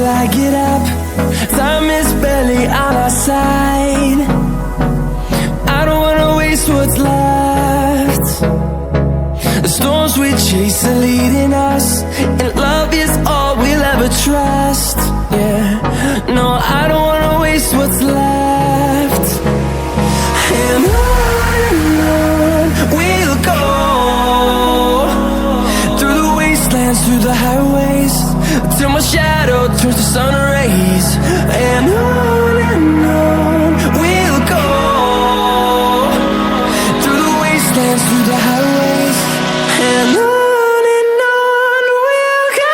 I get up. Time is barely on our side. I don't wanna waste what's left. The storms we chase are leading us, and love is all we'll ever trust. Yeah, no, I don't wanna waste what's left. And on we'll go, through the wastelands, through the highways, till my shadow turns to sun rays. And on we'll go, through the wastelands, through the highways, and on we'll go.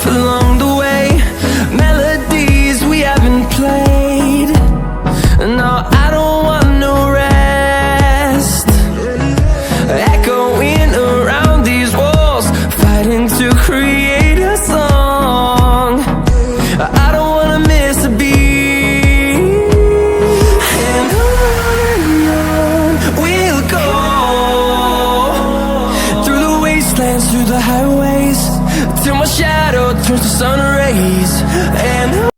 Along the way, melodies we haven't played. No, I don't want no rest. Echoing around these walls, fighting to create a song. I don't wanna miss a beat. And on we'll go, through the wastelands, through the highways, till my shadow turns to sun rays. And